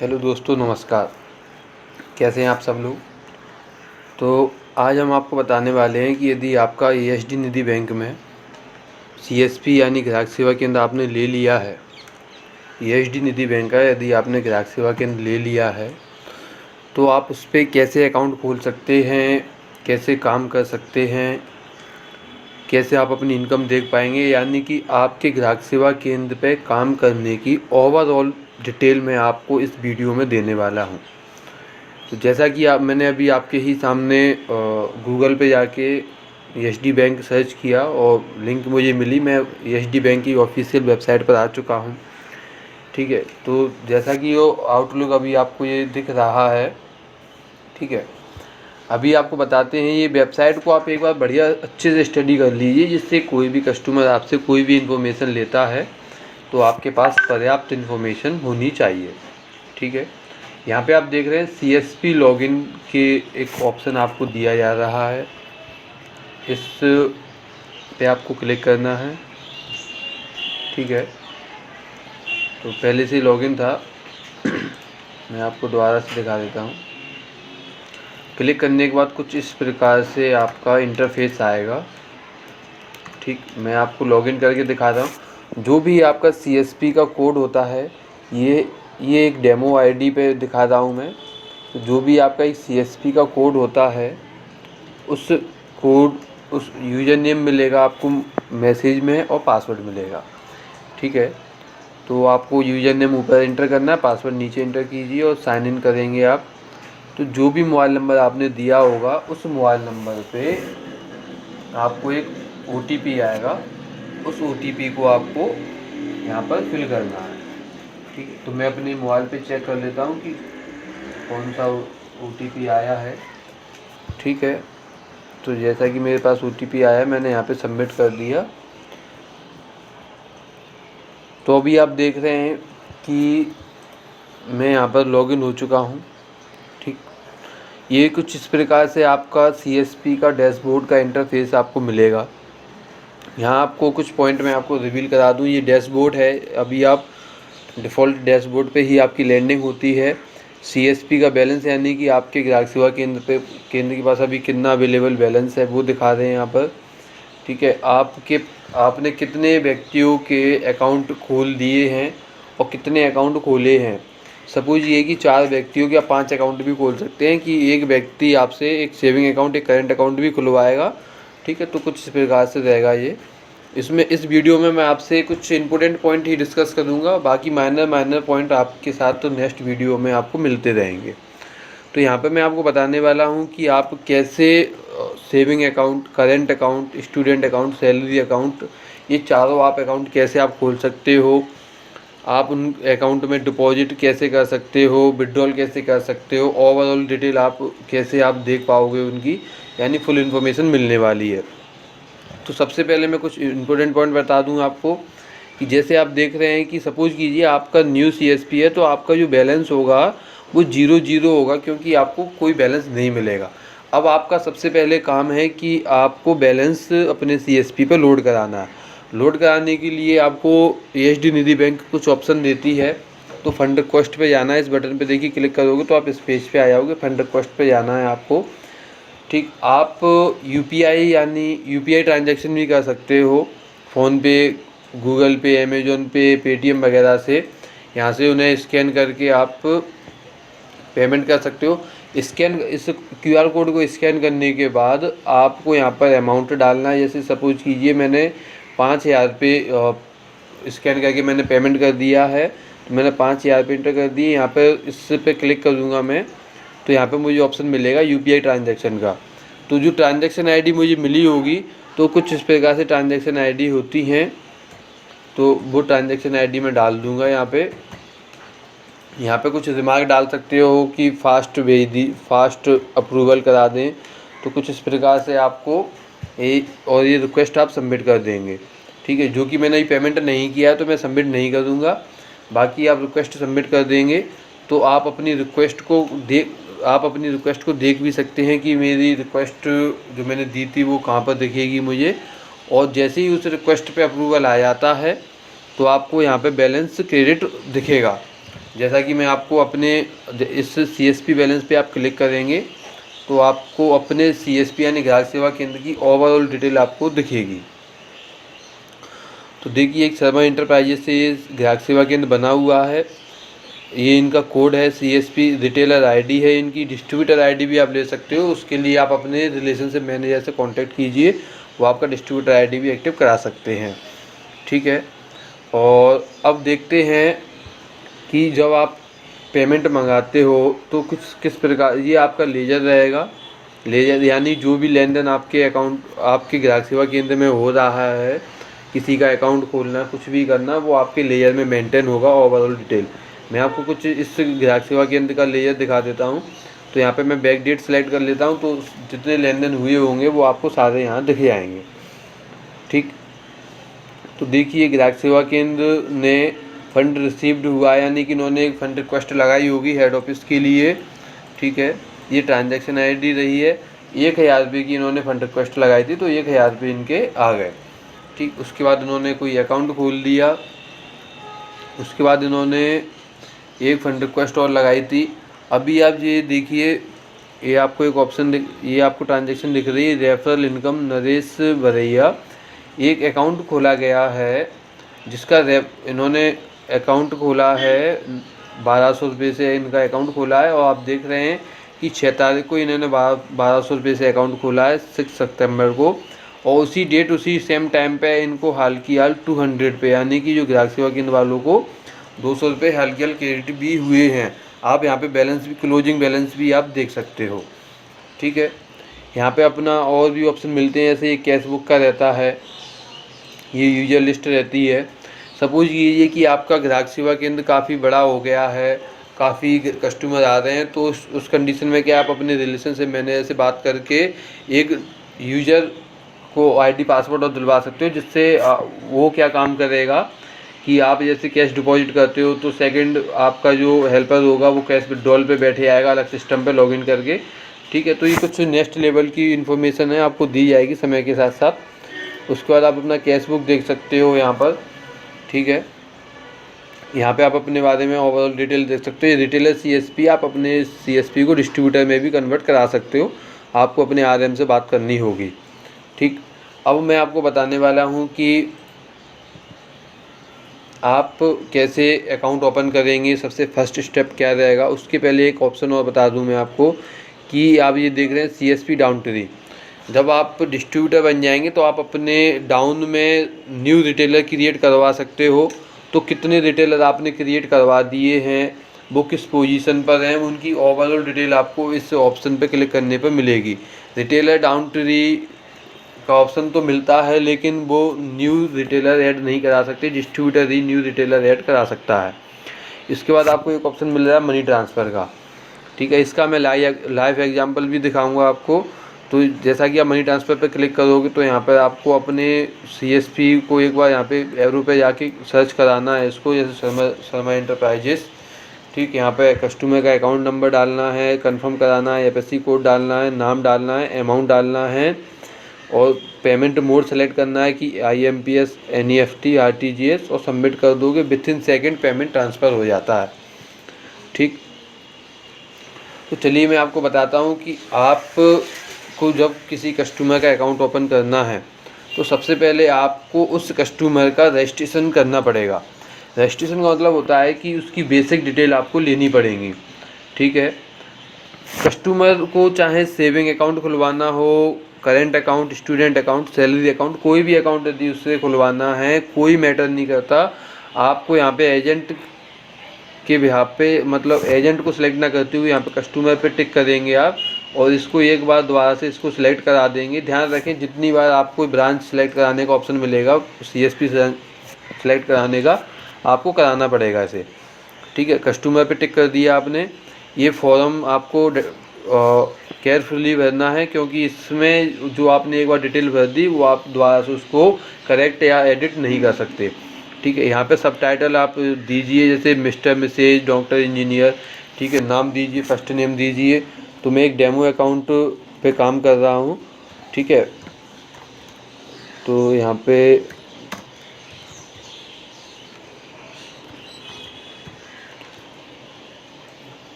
Hello दोस्तों, नमस्कार। कैसे हैं आप सब लोग। तो आज हम आपको बताने वाले हैं कि यदि आपका एएसडी निधि बैंक में सीएसपी यानी ग्राहक सेवा केंद्र आपने ले लिया है, एएसडी निधि बैंक का यदि आपने ग्राहक सेवा केंद्र ले लिया है तो आप उस पर कैसे अकाउंट खोल सकते हैं, कैसे काम कर सकते हैं, कैसे आप अपनी इनकम देख पाएंगे, यानी कि आपके ग्राहक सेवा केंद्र पे काम करने की ओवरऑल डिटेल मैं आपको इस वीडियो में देने वाला हूं। तो जैसा कि मैंने अभी आपके ही सामने गूगल पे जाके एसडी बैंक सर्च किया और लिंक मुझे मिली। मैं एसडी बैंक की ऑफिशियल वेबसाइट पर आ चुका हूं। ठीक है, तो जैसा कि वो आउटलुक अभी आपको ये दिख रहा है। ठीक है, अभी आपको बताते हैं ये वेबसाइट को आप एक बार बढ़िया अच्छे से स्टडी कर लीजिए, जिससे कोई भी कस्टमर आपसे कोई भी इन्फॉर्मेशन लेता है तो आपके पास पर्याप्त इन्फॉर्मेशन होनी चाहिए। ठीक है, यहाँ पे आप देख रहे हैं सीएसपी लॉगिन के एक ऑप्शन आपको दिया जा रहा है। इस पे आपको क्लिक करना है। ठीक है, तो पहले से लॉगिन था मैं आपको दोबारा से दिखा देता हूँ। क्लिक करने के बाद कुछ इस प्रकार से आपका इंटरफेस आएगा। ठीक, मैं आपको लॉगिन करके दिखाता हूँ। जो भी आपका सीएसपी का कोड होता है, ये एक डेमो आईडी पे दिखा रहा हूँ मैं। तो जो भी आपका एक सीएसपी का कोड होता है, उस यूज़र नेम मिलेगा आपको मैसेज में और पासवर्ड मिलेगा। ठीक है, तो आपको यूज़र नेम ऊपर एंटर करना है, पासवर्ड नीचे एंटर कीजिए और साइन इन करेंगे आप। तो जो भी मोबाइल नंबर आपने दिया होगा उस मोबाइल नंबर पे आपको एक ओटीपी आएगा। उस ओटीपी को आपको यहाँ पर फिल करना है। ठीक है, तो मैं अपने मोबाइल पे चेक कर लेता हूँ कि कौन सा ओटीपी आया है। ठीक है, तो जैसा कि मेरे पास ओटीपी आया है, मैंने यहाँ पे सबमिट कर दिया। तो अभी आप देख रहे हैं कि मैं यहाँ पर लॉगिन हो चुका हूँ। ठीक, ये कुछ इस प्रकार से आपका सीएसपी का डैशबोर्ड का इंटरफेस आपको मिलेगा। यहाँ आपको कुछ पॉइंट मैं आपको रिवील करा दूँ। ये डैशबोर्ड है, अभी आप डिफ़ॉल्ट डैशबोर्ड पे ही आपकी लैंडिंग होती है। सीएसपी का बैलेंस यानी कि आपके ग्राहक सेवा केंद्र के पास अभी कितना अवेलेबल बैलेंस है वो दिखा रहे हैं यहाँ पर। ठीक है, आपने कितने व्यक्तियों के अकाउंट खोल दिए हैं और कितने अकाउंट खोले हैं। सपोज ये कि 4 व्यक्तियों के आप 5 अकाउंट भी खोल सकते हैं कि एक व्यक्ति आपसे एक सेविंग अकाउंट, एक करंट अकाउंट भी खुलवाएगा। ठीक है, तो कुछ इस प्रकार से रहेगा ये। इस वीडियो में मैं आपसे कुछ इंपॉर्टेंट पॉइंट ही डिस्कस करूँगा, बाकी माइनर पॉइंट आपके साथ तो नेक्स्ट वीडियो में आपको मिलते रहेंगे। तो यहाँ पे मैं आपको बताने वाला हूँ कि आप कैसे saving account, current account, student account, salary account, ये चारों आप अकाउंट कैसे आप खोल सकते हो। आप उन अकाउंट में डिपॉजिट कैसे कर सकते हो, विड्रॉल कैसे कर सकते हो, ओवरऑल डिटेल आप कैसे आप देख पाओगे उनकी, यानी फुल इन्फॉर्मेशन मिलने वाली है। तो सबसे पहले मैं कुछ इम्पोर्टेंट पॉइंट बता दूं आपको कि जैसे आप देख रहे हैं कि सपोज़ कीजिए आपका न्यू सीएसपी है, तो आपका जो बैलेंस होगा वो 0 होगा, क्योंकि आपको कोई बैलेंस नहीं मिलेगा। अब आपका सबसे पहले काम है कि आपको बैलेंस अपने सीएसपी पे लोड कराना है। लोड कराने के लिए आपको एएसडी निधि बैंक कुछ ऑप्शन देती है। तो फंड रिक्वेस्ट पे जाना है, इस बटन पे देखिए क्लिक करोगे तो आप इस पेज पे आ जाओगे। फंड रिक्वेस्ट पे जाना है आपको। ठीक, आप यूपीआई यानी यूपीआई ट्रांजैक्शन भी कर सकते हो, फ़ोनपे, गूगल पे, अमेज़ॉन पे, पेटीएम वगैरह से। यहाँ से उन्हें स्कैन करके आप पेमेंट कर सकते हो। इस क्यूआर कोड को स्कैन करने के बाद आपको यहाँ पर अमाउंट डालना है। जैसे सपोज कीजिए मैंने 5,000 रुपये स्कैन करके मैंने पेमेंट कर दिया है, तो मैंने 5,000 रुपये इंटर कर दिए। यहाँ पर इस पे क्लिक करूँगा मैं, तो यहाँ पे मुझे ऑप्शन मिलेगा यूपीआई ट्रांजैक्शन का। तो जो ट्रांजैक्शन आईडी मुझे मिली होगी, तो कुछ इस प्रकार से ट्रांजैक्शन आईडी होती हैं, तो वो ट्रांजैक्शन आईडी मैं डाल दूँगा। यहाँ पे कुछ रिमार्क डाल सकते हो कि फास्ट अप्रूवल करा दें। तो कुछ इस प्रकार से आपको ये रिक्वेस्ट आप सबमिट कर देंगे। ठीक है, जो कि मैंने ये पेमेंट नहीं किया है तो मैं सबमिट नहीं करूँगा, बाकी आप रिक्वेस्ट सबमिट कर देंगे। तो आप अपनी रिक्वेस्ट को देख भी सकते हैं कि मेरी रिक्वेस्ट जो मैंने दी थी वो कहाँ पर दिखेगी मुझे। और जैसे ही उस रिक्वेस्ट पे अप्रूवल आ जाता है तो आपको यहाँ पे बैलेंस क्रेडिट दिखेगा। जैसा कि मैं आपको अपने इस CSP बैलेंस पे आप क्लिक करेंगे तो आपको अपने CSP यानी ग्राहक सेवा केंद्र की ओवरऑल डिटेल आपको दिखेगी। तो देखिए, एक शर्मा इंटरप्राइजेस से ये ग्राहक सेवा केंद्र बना हुआ है। ये इनका कोड है CSP, रिटेलर ID है इनकी, डिस्ट्रीब्यूटर ID भी आप ले सकते हो। उसके लिए आप अपने रिलेशनशिप मैनेजर से कांटेक्ट कीजिए, वो आपका डिस्ट्रीब्यूटर ID भी एक्टिव करा सकते हैं, ठीक है। और अब देखते हैं कि जब आप पेमेंट मंगाते हो तो कुछ किस प्रकार ये आपका लेजर रहेगा। लेजर यानी जो भी लेन देन आपके अकाउंट, आपके ग्राहक सेवा केंद्र में हो रहा है, किसी का अकाउंट खोलना, कुछ भी करना, वो आपके लेजर में मेंटेन होगा ओवरऑल डिटेल। मैं आपको कुछ इस ग्राहक सेवा केंद्र का लेजर दिखा देता हूँ। तो यहाँ पे मैं बैक डेट सेलेक्ट कर लेता हूँ, तो जितने लेन देन हुए होंगे वो आपको सारे यहाँ दिख जाएंगे, ठीक। तो देखिए, ग्राहक सेवा केंद्र ने फंड रिसीव्ड हुआ, यानी कि इन्होंने एक फंड रिक्वेस्ट लगाई होगी हेड ऑफिस के लिए, ठीक है। ये ट्रांजैक्शन ID रही है, 1000 रुपये की इन्होंने फंड रिक्वेस्ट लगाई थी, तो 1000 रुपये इनके आ गए, ठीक। उसके बाद इन्होंने कोई अकाउंट खोल लिया। उसके बाद इन्होंने एक फंड रिक्वेस्ट और लगाई थी। अभी आप ये देखिए, ये आपको एक ऑप्शन ये आपको ट्रांजैक्शन दिख रही है, रेफरल इनकम नरेश भरैया। एक अकाउंट खोला गया है जिसका इन्होंने अकाउंट खोला है 1200 रुपये से इनका अकाउंट खोला है। और आप देख रहे हैं कि 6 तारीख को इन्होंने 1200 रुपये से अकाउंट खोला है, 6 सितंबर को। और उसी डेट, उसी सेम टाइम पे इनको हाल की हाल 200 पे, यानी कि जो ग्राहक सेवा केंद्र वालों को 200 रुपये हाल की हाल क्रेडिट भी हुए हैं। आप यहाँ पे बैलेंस भी, क्लोजिंग बैलेंस भी आप देख सकते हो, ठीक है। यहाँ पे अपना और भी ऑप्शन मिलते हैं, जैसे ये कैश बुक का रहता है, ये यूजर लिस्ट रहती है। सपोज कीजिए कि आपका ग्राहक सेवा केंद्र काफ़ी बड़ा हो गया है, काफ़ी कस्टमर आ रहे हैं, तो उस कंडीशन में क्या आप अपने रिलेशनशिप मैनेजर से बात करके एक यूजर को ID पासवर्ड और दिलवा सकते हो, जिससे वो क्या काम करेगा कि आप जैसे कैश डिपॉजिट करते हो तो सेकंड आपका जो हेल्पर होगा वो कैश विड्रॉल पे बैठे आएगा अलग सिस्टम पे लॉगिन करके, ठीक है। तो ये कुछ नेक्स्ट लेवल की इन्फॉर्मेशन है, आपको दी जाएगी समय के साथ साथ। उसके बाद आप अपना कैश बुक देख सकते हो यहाँ पर, ठीक है। यहाँ पे आप अपने बारे में ओवरऑल डिटेल देख सकते हो। रिटेलर CSP, आप अपने CSP को डिस्ट्रीब्यूटर में भी कन्वर्ट करा सकते हो, आपको अपने RM से बात करनी होगी, ठीक। अब मैं आपको बताने वाला हूँ कि आप कैसे अकाउंट ओपन करेंगे, सबसे फर्स्ट स्टेप क्या रहेगा। उसके पहले एक ऑप्शन और बता दूं मैं आपको कि आप ये देख रहे हैं CSP डाउन ट्री। जब आप डिस्ट्रीब्यूटर बन जाएंगे तो आप अपने डाउन में न्यू रिटेलर क्रिएट करवा सकते हो। तो कितने रिटेलर आपने क्रिएट करवा दिए हैं, वो किस पोजीशन पर हैं, उनकी ओवरऑल डिटेल आपको इस ऑप्शन पे क्लिक करने पर मिलेगी। रिटेलर डाउन ट्री का ऑप्शन तो मिलता है, लेकिन वो न्यू रिटेलर ऐड नहीं करा सकते, डिस्ट्रीब्यूटर ही न्यू रिटेलर ऐड करा सकता है। इसके बाद आपको एक ऑप्शन मिल रहा है मनी ट्रांसफ़र का, ठीक है। इसका मैं लाइव एग्जांपल भी दिखाऊंगा आपको। तो जैसा कि आप मनी ट्रांसफ़र पे क्लिक करोगे तो यहाँ पर आपको अपने CSP को एक बार यहाँ पे एरो पे जाके सर्च कराना है इसको, जैसे शर्मा इंटरप्राइजेस, ठीक। यहाँ पे कस्टमर का अकाउंट नंबर डालना है, कंफर्म कराना है, FSC कोड डालना है, नाम डालना है, अमाउंट डालना है, और पेमेंट मोड सेलेक्ट करना है कि IMPS, NEFT, RTGS, और सबमिट कर दोगे, विथिन सेकंड पेमेंट ट्रांसफ़र हो जाता है, ठीक। तो चलिए मैं आपको बताता हूँ कि आपको जब किसी कस्टमर का अकाउंट ओपन करना है तो सबसे पहले आपको उस कस्टमर का रजिस्ट्रेशन करना पड़ेगा। रजिस्ट्रेशन का मतलब होता है कि उसकी बेसिक डिटेल आपको लेनी पड़ेगी, ठीक है। कस्टमर को चाहे सेविंग अकाउंट खुलवाना हो, current account, student account, salary account, कोई भी अकाउंट यदि उससे खुलवाना है, कोई मैटर नहीं करता। आपको यहाँ पे एजेंट के बिहाफ पे, मतलब एजेंट को सिलेक्ट ना करते हुए यहाँ पे कस्टमर पे टिक करेंगे आप, और इसको एक बार दोबारा से इसको सिलेक्ट करा देंगे। ध्यान रखें, जितनी बार आपको ब्रांच सेलेक्ट कराने का ऑप्शन मिलेगा, CSP सेलेक्ट कराने का, आपको कराना पड़ेगा इसे, ठीक है। कस्टमर पे टिक कर दिया आपने। ये फॉर्म आपको केयरफुली भरना है, क्योंकि इसमें जो आपने एक बार डिटेल भर दी वो आप दोबारा से उसको करेक्ट या एडिट नहीं कर सकते, ठीक है। यहाँ पे सबटाइटल आप दीजिए, जैसे मिस्टर, मिसेज, डॉक्टर, इंजीनियर, ठीक है। नाम दीजिए, फर्स्ट नेम दीजिए। तो मैं एक डेमो अकाउंट पे काम कर रहा हूँ, ठीक है। तो यहाँ पे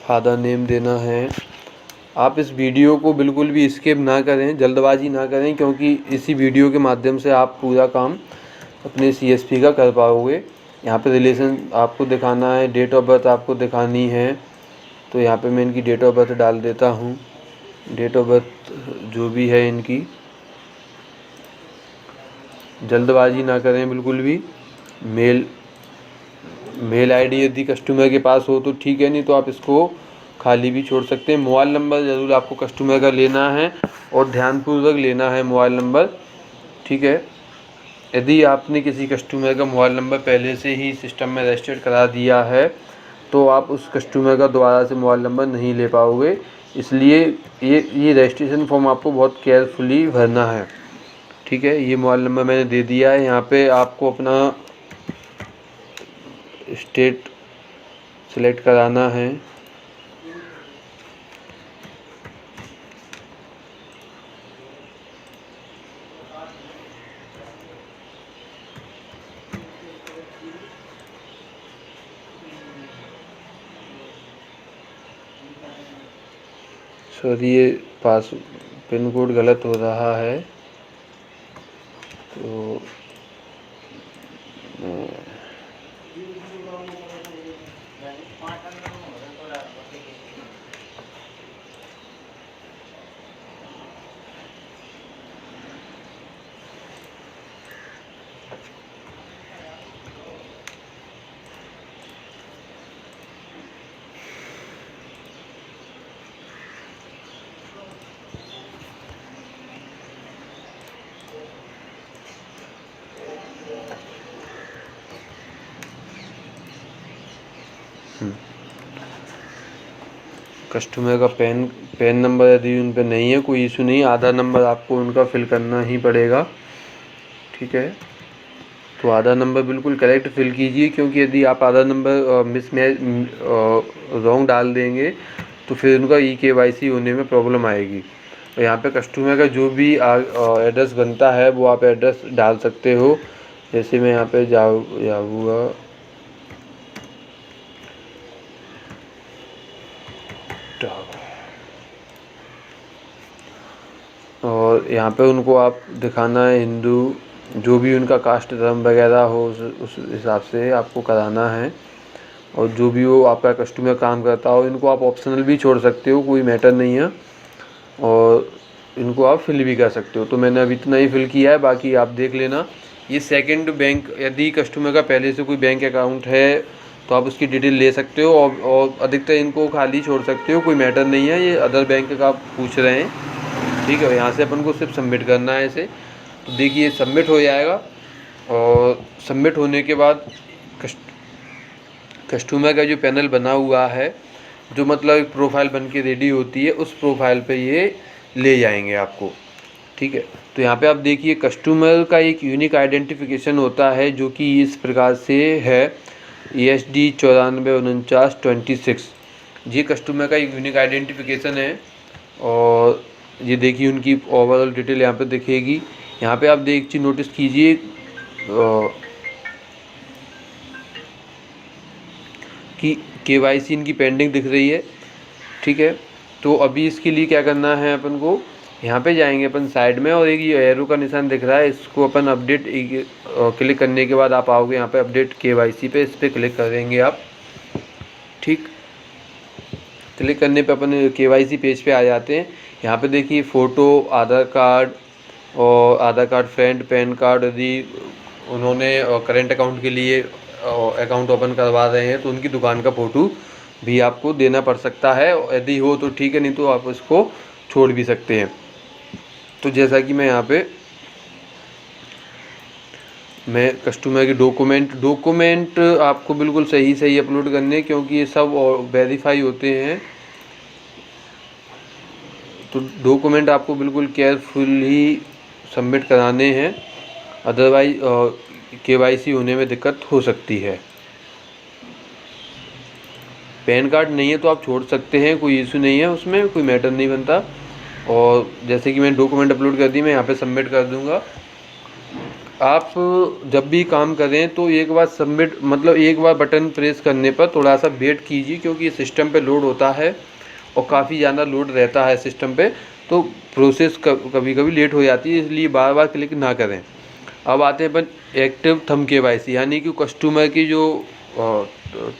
फादर नेम देना है। आप इस वीडियो को बिल्कुल भी स्किप ना करें, जल्दबाजी ना करें, क्योंकि इसी वीडियो के माध्यम से आप पूरा काम अपने CSP का कर पाओगे। यहाँ पे रिलेशन आपको दिखाना है, डेट ऑफ बर्थ आपको दिखानी है। तो यहाँ पे मैं इनकी डेट ऑफ बर्थ डाल देता हूँ। डेट ऑफ बर्थ जो भी है इनकी, जल्दबाजी ना करें बिल्कुल भी। मेल आईडी यदि कस्टमर के पास हो तो ठीक है, नहीं तो आप इसको खाली भी छोड़ सकते हैं। मोबाइल नंबर ज़रूर आपको कस्टमर का लेना है और ध्यानपूर्वक लेना है मोबाइल नंबर, ठीक है। यदि आपने किसी कस्टमर का मोबाइल नंबर पहले से ही सिस्टम में रजिस्टर्ड करा दिया है तो आप उस कस्टमर का दोबारा से मोबाइल नंबर नहीं ले पाओगे। इसलिए ये रजिस्ट्रेशन फॉर्म आपको बहुत केयरफुली भरना है, ठीक है। ये मोबाइल नंबर मैंने दे दिया है। यहाँ पे आपको अपना स्टेट सेलेक्ट कराना है। सॉरी, ये पिन कोड गलत हो रहा है, तो कस्टमर का पैन नंबर यदि उन पर नहीं है, कोई इशू नहीं, आधार नंबर आपको उनका फिल करना ही पड़ेगा, ठीक है। तो आधार नंबर बिल्कुल करेक्ट फिल कीजिए, क्योंकि यदि आप आधार नंबर मिसमैच रॉन्ग डाल देंगे तो फिर उनका EKYC होने में प्रॉब्लम आएगी। और यहाँ पे कस्टमर का जो भी एड्रेस बनता है वो आप एड्रेस डाल सकते हो। जैसे मैं यहाँ पे जाऊँगा, और यहाँ पे उनको आप दिखाना है हिंदू, जो भी उनका कास्ट धर्म वगैरह हो उस हिसाब से आपको कराना है। और जो भी वो आपका कस्टमर काम करता हो, इनको आप ऑप्शनल भी छोड़ सकते हो, कोई मैटर नहीं है, और इनको आप फिल भी कर सकते हो। तो मैंने अभी इतना ही फिल किया है, बाकी आप देख लेना। ये सेकंड बैंक, यदि कस्टमर का पहले से कोई बैंक अकाउंट है तो आप उसकी डिटेल ले सकते हो, और अधिकतर इनको खाली छोड़ सकते हो, कोई मैटर नहीं है। ये अदर बैंक का आप पूछ रहे हैं, ठीक है। यहाँ से अपन को सिर्फ सबमिट करना है इसे। तो देखिए सबमिट हो जाएगा, और सबमिट होने के बाद कस्टमर का जो पैनल बना हुआ है, जो मतलब एक प्रोफाइल बन के रेडी होती है, उस प्रोफाइल पे ये ले जाएंगे आपको, ठीक है। तो यहाँ पे आप देखिए कस्टमर का एक यूनिक आइडेंटिफिकेशन होता है, जो कि इस प्रकार से है ESD 944926। ये कस्टमर का एक यूनिक आइडेंटिफिकेशन है। और ये देखिए उनकी ओवरऑल डिटेल यहाँ पे दिखेगी। यहाँ पे आप एक चीज़ नोटिस कीजिए कि KYC इनकी पेंडिंग दिख रही है, ठीक है। तो अभी इसके लिए क्या करना है, अपन को यहाँ पे जाएंगे अपन साइड में, और एक ये एरो का निशान दिख रहा है, इसको अपन अपडेट क्लिक करने के बाद आप आओगे यहाँ पे अपडेट KYC पे, इस पर क्लिक करेंगे आप, ठीक। क्लिक करने पे अपन KYC पेज पे आ जाते हैं। यहाँ पे देखिए फ़ोटो, आधार कार्ड, और आधार कार्ड फ्रेंड, पैन कार्ड, यदि उन्होंने करेंट अकाउंट के लिए अकाउंट ओपन करवा रहे हैं तो उनकी दुकान का फ़ोटो भी आपको देना पड़ सकता है। यदि हो तो ठीक है, नहीं तो आप उसको छोड़ भी सकते हैं। तो जैसा कि मैं यहाँ पे कस्टमर के डॉक्यूमेंट आपको बिल्कुल सही अपलोड करने, क्योंकि ये सब वेरीफाई होते हैं। तो डॉक्यूमेंट आपको बिल्कुल केयरफुली सबमिट कराने हैं, अदरवाइज KYC होने में दिक्कत हो सकती है। पैन कार्ड नहीं है तो आप छोड़ सकते हैं, कोई इशू नहीं है, उसमें कोई मैटर नहीं बनता। और जैसे कि मैंने डॉक्यूमेंट अपलोड कर दी, मैं यहाँ पे सबमिट कर दूँगा। आप जब भी काम करें तो एक बार सबमिट मतलब एक बार बटन प्रेस करने पर थोड़ा सा वेट कीजिए, क्योंकि ये सिस्टम पे लोड होता है और काफ़ी ज़्यादा लोड रहता है सिस्टम पे, तो प्रोसेस कभी कभी लेट हो जाती है, इसलिए बार बार क्लिक ना करें। अब आते हैं अपन एक्टिव थंब केवाईसी, यानी कि कस्टमर की जो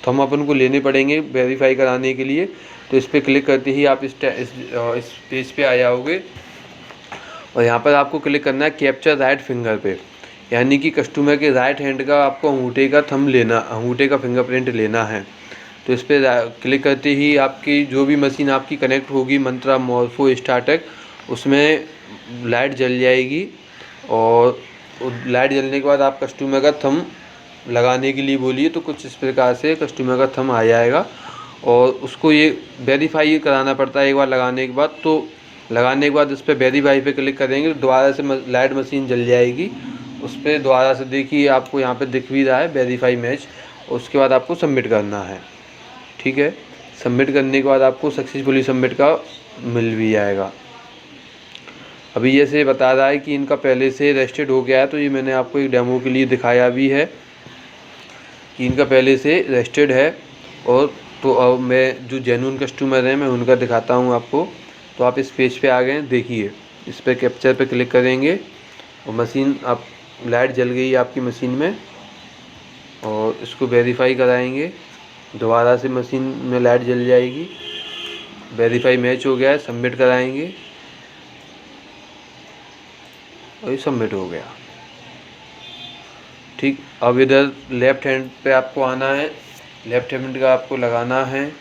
थंब अपन को लेने पड़ेंगे वेरीफाई कराने के लिए। तो इस पर क्लिक करते ही आप इस पेज पे आ जाओगे और यहाँ पर आपको क्लिक करना है कैप्चर राइट फिंगर पे, यानी कि कस्टमर के राइट हैंड का आपको अंगूठे का थंब लेना, अंगूठे का फिंगरप्रिंट लेना है। तो इस पर क्लिक करते ही आपकी जो भी मशीन आपकी कनेक्ट होगी मंत्रा, मॉर्फो, स्टार्टेक, उसमें लाइट जल जाएगी और लाइट जलने के बाद आप कस्टमर का थंब लगाने के लिए बोलिए, तो कुछ इस प्रकार से कस्टमर का थंब आ जाएगा और उसको ये वेरीफाई कराना पड़ता है एक बार लगाने के बाद। तो लगाने के बाद इस पर वेरीफाई पे क्लिक करेंगे तो दोबारा से लाइट मशीन जल जाएगी। उस पर दोबारा से देखिए आपको यहाँ पे दिख भी रहा है वेरीफाई मैच, उसके बाद आपको सबमिट करना है। ठीक है, सबमिट करने के बाद आपको सक्सेसफुली सबमिट का मिल भी जाएगा। अभी जैसे बता रहा है कि इनका पहले से रजिस्टर्ड हो गया है, तो ये मैंने आपको एक डेमो के लिए दिखाया भी है कि इनका पहले से रजिस्टर्ड है। और तो अब मैं जो जेन्युइन कस्टमर हैं मैं उनका दिखाता हूँ आपको। तो आप इस पेज पे आ गए, देखिए इस पर कैप्चर पे क्लिक करेंगे और मशीन आप लाइट जल गई आपकी मशीन में और इसको वेरीफाई कराएंगे, दोबारा से मशीन में लाइट जल जाएगी, वेरीफाई मैच हो गया है, सबमिट कराएंगे और ये सबमिट हो गया। ठीक, अब इधर लेफ़्ट हैंड पे आपको आना है, लेफ़्ट हैंड का आपको लगाना है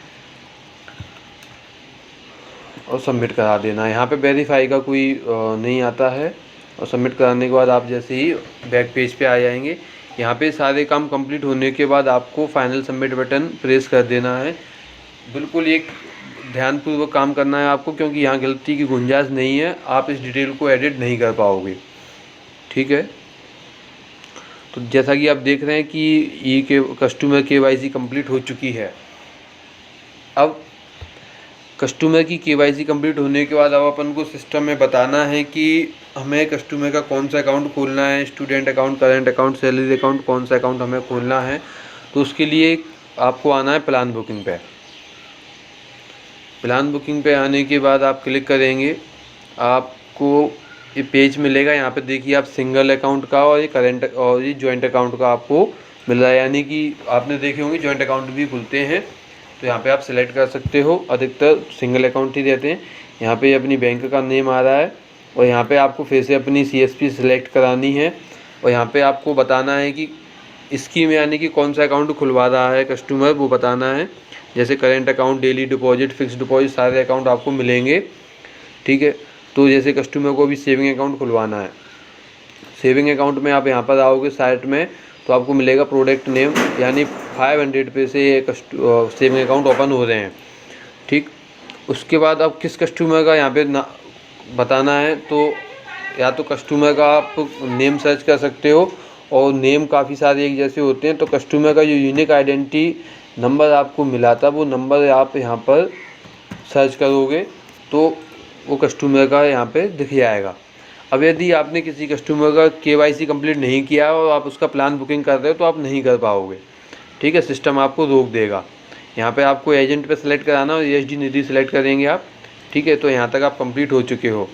और सबमिट करा देना है। यहाँ पे वेरीफाई का कोई नहीं आता है। और सबमिट कराने के बाद आप जैसे ही बैक पेज पे आ जाएंगे, यहाँ पे सारे काम कंप्लीट होने के बाद आपको फाइनल सबमिट बटन प्रेस कर देना है। बिल्कुल एक ध्यानपूर्वक काम करना है आपको, क्योंकि यहाँ गलती की गुंजाइश नहीं है, आप इस डिटेल को एडिट नहीं कर पाओगे। ठीक है, तो जैसा कि आप देख रहे हैं कि ये के कस्टमर KYC कंप्लीट हो चुकी है। अब कस्टमर की KYC कंप्लीट होने के बाद अब अपन को सिस्टम में बताना है कि हमें कस्टमर का कौन सा अकाउंट खोलना है, student account, current account, salary account, कौन सा अकाउंट हमें खोलना है। तो उसके लिए आपको आना है प्लान बुकिंग पे। प्लान बुकिंग पे आने के बाद आप क्लिक करेंगे, आपको ये पेज मिलेगा। यहाँ पे देखिए आप सिंगल अकाउंट का और ये करेंट और ये जॉइंट अकाउंट का आपको मिल रहा है, यानी कि आपने देखे होंगे जॉइंट अकाउंट भी खुलते हैं। तो यहाँ पे आप सिलेक्ट कर सकते हो, अधिकतर सिंगल अकाउंट ही रहते हैं। यहाँ पे अपनी बैंक का नेम आ रहा है और यहाँ पे आपको फिर से अपनी CSP सिलेक्ट करानी है और यहाँ पे आपको बताना है कि स्कीम यानी कि कौन सा अकाउंट खुलवा रहा है कस्टमर, वो बताना है। जैसे current account, daily deposit, fix deposit, सारे अकाउंट आपको मिलेंगे। ठीक है, तो जैसे कस्टमर को भी सेविंग अकाउंट खुलवाना है, सेविंग अकाउंट में आप यहाँ पर आओगे साइट में तो आपको मिलेगा प्रोडक्ट नेम, यानी 500 पे से ये सेविंग अकाउंट ओपन हो रहे हैं। ठीक, उसके बाद अब किस कस्टमर का यहाँ पे बताना है, तो या तो कस्टमर का आप नेम सर्च कर सकते हो और नेम काफ़ी सारे एक जैसे होते हैं। तो कस्टमर का जो यूनिक आइडेंटिटी नंबर आपको मिला था वो नंबर आप यहाँ पर सर्च करोगे तो वो कस्टमर का यहाँ पे दिख जाएगा। अब यदि आपने किसी कस्टमर का KYC कंप्लीट नहीं किया और आप उसका प्लान बुकिंग कर रहे हो तो आप नहीं कर पाओगे। ठीक है, सिस्टम आपको रोक देगा। यहाँ पे आपको एजेंट पे सेलेक्ट कराना और ESD निधि सेलेक्ट करेंगे आप। ठीक है, तो यहाँ तक आप कंप्लीट हो चुके हो।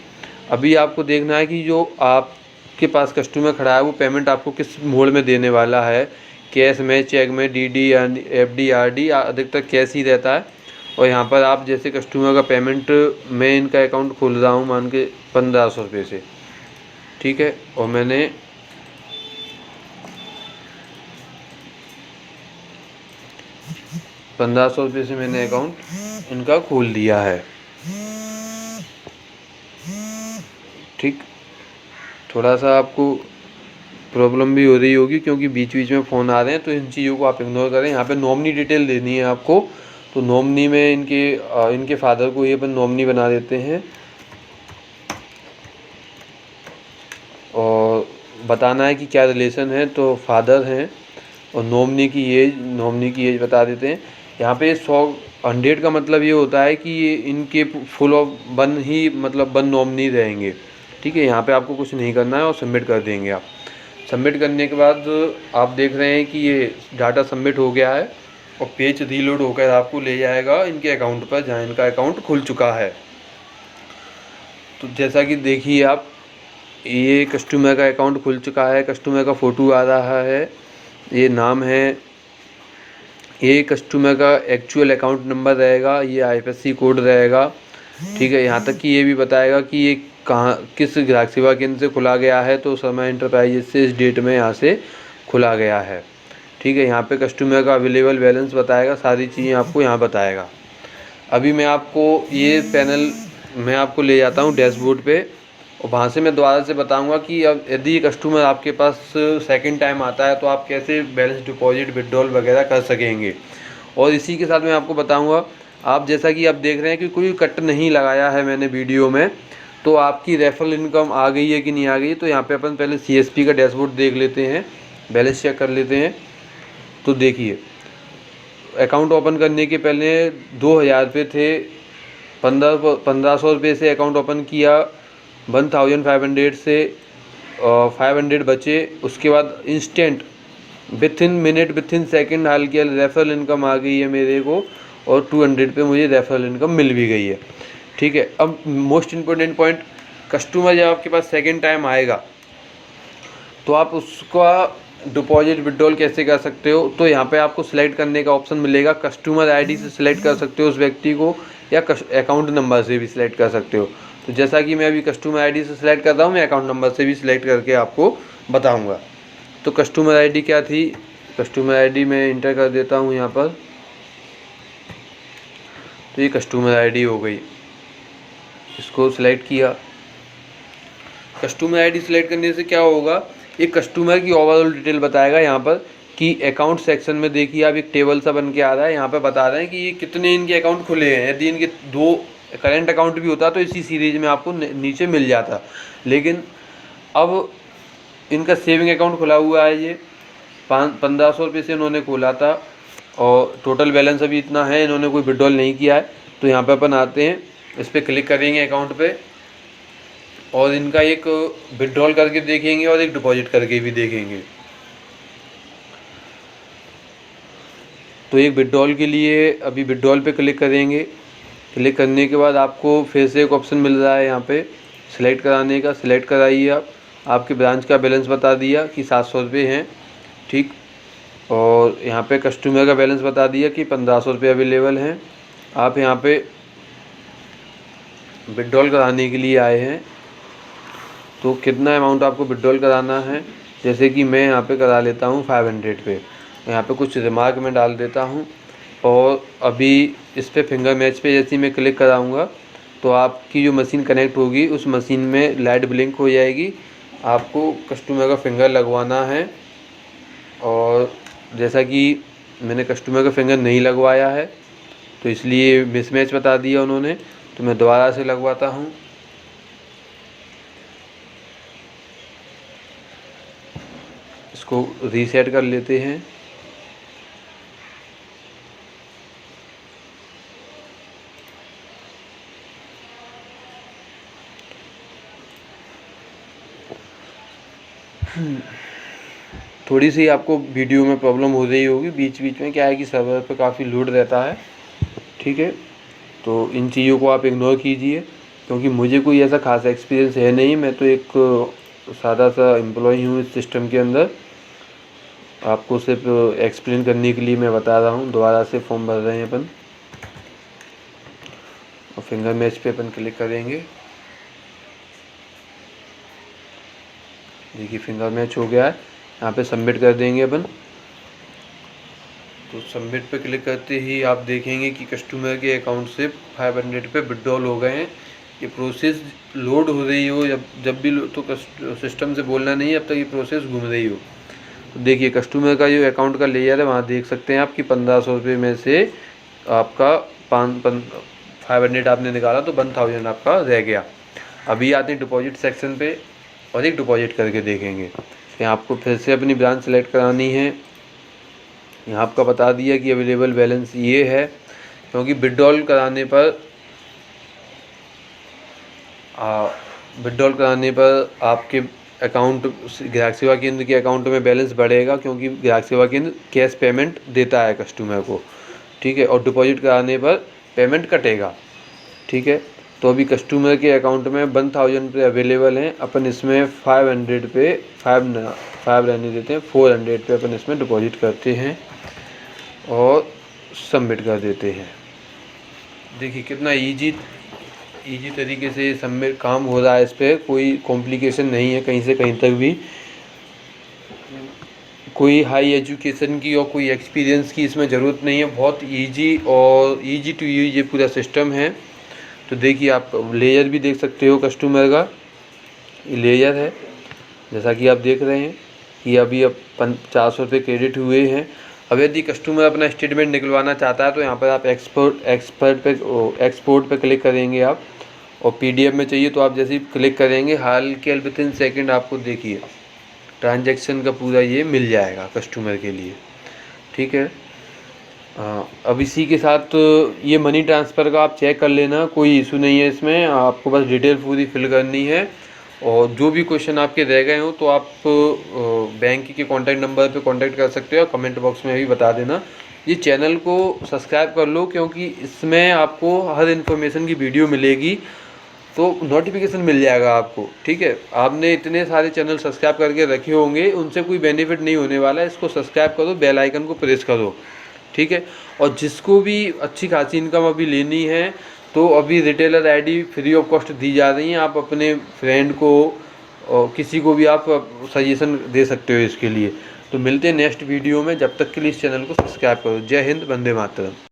अभी आपको देखना है कि जो आपके पास कस्टमर खड़ा है वो पेमेंट आपको किस मोड में देने वाला है, कैश में, चेक में, DD या FD RD, अधिकतर कैश ही रहता है। और यहाँ पर आप जैसे कस्टमर का पेमेंट, मैं इनका अकाउंट खोल रहा हूँ मान के 1500 रुपये से। ठीक है, और मैंने 1500 रुपये से मैंने अकाउंट इनका खोल दिया है। ठीक, थोड़ा सा आपको प्रॉब्लम भी हो रही होगी क्योंकि बीच बीच में फ़ोन आ रहे हैं, तो इन चीज़ों को आप इग्नोर करें। यहाँ पे नॉमिनी डिटेल देनी है आपको, तो नॉमिनी में इनके फादर को ही अपन नॉमिनी बना देते हैं और बताना है कि क्या रिलेशन है, तो फादर हैं। और नॉमिनी की एज बता देते हैं। यहाँ पे 100 का मतलब ये होता है कि ये इनके फुल ऑफ 1 ही मतलब 1 नॉमिनी रहेंगे। ठीक है, यहाँ पे आपको कुछ नहीं करना है और सबमिट कर देंगे आप। सबमिट करने के बाद आप देख रहे हैं कि ये डाटा सबमिट हो गया है और पेज रीलोड होकर आपको ले जाएगा इनके अकाउंट पर जहाँ इनका अकाउंट खुल चुका है। तो जैसा कि देखिए आप, ये कस्टमर का अकाउंट खुल चुका है, कस्टमर का फ़ोटो आ रहा है, ये नाम है, ये कस्टमर का एक्चुअल अकाउंट नंबर रहेगा, ये IFSC कोड रहेगा, ठीक है। यहाँ तक कि ये भी बताएगा कि ये कहाँ किस ग्राहक सेवा केंद्र से खुला गया है, तो शर्मा एंटरप्राइजेज से इस डेट में यहाँ से खुला गया है, ठीक है। यहाँ पे कस्टमर का अवेलेबल बैलेंस बताएगा, सारी चीज़ें आपको यहाँ बताएगा। अभी मैं आपको ये पैनल मैं आपको ले जाता हूँ डैशबोर्ड पे और वहाँ से मैं दोबारा से बताऊँगा कि अब यदि कस्टमर आपके पास सेकंड टाइम आता है तो आप कैसे बैलेंस डिपॉजिट विड्रॉल वगैरह कर सकेंगे। और इसी के साथ मैं आपको बताऊँगा, आप जैसा कि आप देख रहे हैं कि कोई कट नहीं लगाया है मैंने वीडियो में, तो आपकी रेफरल इनकम आ गई है कि नहीं आ गई। तो यहाँ पे अपन पहले CSP का डैशबोर्ड देख लेते हैं, बैलेंस चेक कर लेते हैं। तो देखिए, अकाउंट ओपन करने के पहले 2000 रुपये थे, 1500 रुपये से अकाउंट ओपन किया, 1500 से 500 बचे। उसके बाद instant with in minute with in second हाल किया, रेफरल इनकम आ गई है मेरे को और 200 पे मुझे रेफरल इनकम मिल भी गई है, ठीक है। अब मोस्ट इम्पोर्टेंट पॉइंट, कस्टमर जब आपके पास सेकेंड टाइम आएगा तो आप उसका डिपॉजिट विड्रॉल कैसे कर सकते हो। तो यहाँ पे आपको सिलेक्ट करने का ऑप्शन मिलेगा, कस्टमर आईडी से सिलेक्ट कर सकते हो उस व्यक्ति को, या अकाउंट नंबर से भी सिलेक्ट कर सकते हो। तो जैसा कि मैं अभी कस्टमर आईडी से सिलेक्ट कर रहा हूँ, मैं अकाउंट नंबर से भी सिलेक्ट करके आपको बताऊँगा। तो कस्टमर आईडी क्या थी, कस्टमर आईडी मैं इंटर कर देता हूँ यहाँ पर। तो ये कस्टमर आईडी हो गई, इसको सिलेक्ट किया। कस्टमर आईडी सिलेक्ट करने से क्या होगा, एक कस्टमर की ओवरऑल डिटेल बताएगा यहाँ पर कि अकाउंट सेक्शन में देखिए आप एक टेबल सा बन के आ रहा है, यहाँ पे बता रहे हैं कि ये कितने इनके अकाउंट खुले हैं। यदि इनके 2 करेंट अकाउंट भी होता तो इसी सीरीज में आपको नीचे मिल जाता, लेकिन अब इनका सेविंग अकाउंट खुला हुआ है, ये 1500 रुपये से इन्होंने खोला था और टोटल बैलेंस अभी इतना है, इन्होंने कोई विड्रॉल नहीं किया है। तो यहाँ पे अपन आते हैं, इस पर क्लिक करेंगे अकाउंट पे और इनका एक विड्रॉल करके देखेंगे और एक डिपॉजिट करके भी देखेंगे। तो एक विड्रॉल के लिए अभी विड्रॉल पे क्लिक करेंगे। क्लिक करने के बाद आपको फिर से एक ऑप्शन मिल रहा है यहाँ पे सिलेक्ट कराने का, सिलेक्ट कराइए आप। आपके ब्रांच का बैलेंस बता दिया कि 700 रुपये हैं, ठीक। और यहाँ पे कस्टमर का बैलेंस बता दिया कि 1500 रुपये अवेलेबल हैं। आप यहाँ पे विड्रॉल कराने के लिए आए हैं, तो कितना अमाउंट आपको विड्रॉल कराना है, जैसे कि मैं यहाँ पे करा लेता हूँ 500 पे। यहाँ पे कुछ रिमार्क में डाल देता हूँ और अभी इस पे फिंगर मैच पे जैसे ही मैं क्लिक कराऊँगा तो आपकी जो मशीन कनेक्ट होगी उस मशीन में लाइट ब्लिंक हो जाएगी। आपको कस्टमर का फिंगर लगवाना है और जैसा कि मैंने कस्टमर का फिंगर नहीं लगवाया है तो इसलिए मिसमैच बता दिया उन्होंने, तो मैं दोबारा से लगवाता हूँ। इसको रीसेट कर लेते हैं। थोड़ी सी आपको वीडियो में प्रॉब्लम हो रही होगी बीच बीच में, क्या है कि सर्वर पे काफ़ी लोड रहता है, ठीक है। तो इन चीज़ों को आप इग्नोर कीजिए क्योंकि मुझे कोई ऐसा खास एक्सपीरियंस है नहीं, मैं तो एक सादा सा एम्प्लॉय हूँ इस सिस्टम के अंदर। आपको सिर्फ एक्सप्लेन करने के लिए मैं बता रहा हूँ। दोबारा से फॉर्म भर रहे हैं अपन और फिंगर मैच पे अपन क्लिक करेंगे। देखिए फिंगर मैच हो गया है, यहाँ पे सबमिट कर देंगे अपन। तो सबमिट पे क्लिक करते ही आप देखेंगे कि कस्टमर के अकाउंट से 500 पे विड्रॉल हो गए हैं। ये प्रोसेस लोड हो रही हो जब भी तो सिस्टम से बोलना नहीं है अब तक ये प्रोसेस घूम रही हो। तो देखिए कस्टमर का जो अकाउंट का लेयर है वहाँ देख सकते हैं आप कि 1500 रुपये में से आपका 500 आपने निकाला तो 1000 आपका रह गया। अभी आते हैं डिपॉजिट सेक्शन पे और एक डिपॉजिट करके देखेंगे। यहाँ आपको फिर से अपनी ब्रांच सेलेक्ट करानी है। यहाँ आपका बता दिया कि अवेलेबल बैलेंस ये है, क्योंकि विड्रॉल कराने पर आपके अकाउंट ग्राहक सेवा केंद्र के अकाउंट में बैलेंस बढ़ेगा, क्योंकि ग्राहक सेवा केंद्र कैश पेमेंट देता है कस्टमर को, ठीक है, और डिपॉजिट कराने पर पेमेंट कटेगा, ठीक है। तो अभी कस्टमर के अकाउंट में 1000 पे अवेलेबल हैं, अपन इसमें 500 पे 5 रहने देते हैं, 400 पे अपन इसमें डिपॉजिट करते हैं और सबमिट कर देते हैं। देखिए कितना इजी तरीके से सबमिट काम हो रहा है। इस पर कोई कॉम्प्लिकेशन नहीं है कहीं से कहीं तक भी, कोई हाई एजुकेशन की और कोई एक्सपीरियंस की इसमें ज़रूरत नहीं है। बहुत इजी और इजी टू यूज ये पूरा सिस्टम है। तो देखिए आप लेयर भी देख सकते हो कस्टमर का, ये लेयर है जैसा कि आप देख रहे हैं कि अभी अब 400 रुपये क्रेडिट हुए हैं। अब यदि कस्टमर अपना स्टेटमेंट निकलवाना चाहता है तो यहाँ पर आप एक्सपोर्ट पे क्लिक करेंगे आप, और PDF में चाहिए तो आप जैसे ही क्लिक करेंगे हाल के विथिन सेकंड आपको देखिए ट्रांजैक्शन का पूरा ये मिल जाएगा कस्टमर के लिए, ठीक है। अब इसी के साथ ये मनी ट्रांसफ़र का आप चेक कर लेना, कोई इशू नहीं है इसमें, आपको बस डिटेल पूरी फिल करनी है। और जो भी क्वेश्चन आपके रह गए हो तो आप बैंक के कॉन्टैक्ट नंबर पे कॉन्टैक्ट कर सकते हो, कमेंट बॉक्स में भी बता देना। ये चैनल को सब्सक्राइब कर लो, क्योंकि इसमें आपको हर इन्फॉर्मेशन की वीडियो मिलेगी, तो नोटिफिकेशन मिल जाएगा आपको, ठीक है। आपने इतने सारे चैनल सब्सक्राइब करके रखे होंगे, उनसे कोई बेनिफिट नहीं होने वाला है। इसको सब्सक्राइब करो, बेल आइकन को प्रेस करो, ठीक है। और जिसको भी अच्छी खासी इनकम अभी लेनी है तो अभी retailer ID free of cost दी जा रही हैं। आप अपने फ्रेंड को और किसी को भी आप सजेशन दे सकते हो इसके लिए। तो मिलते हैं नेक्स्ट वीडियो में, जब तक के लिए इस चैनल को सब्सक्राइब करो। जय हिंद, वंदे मातरम।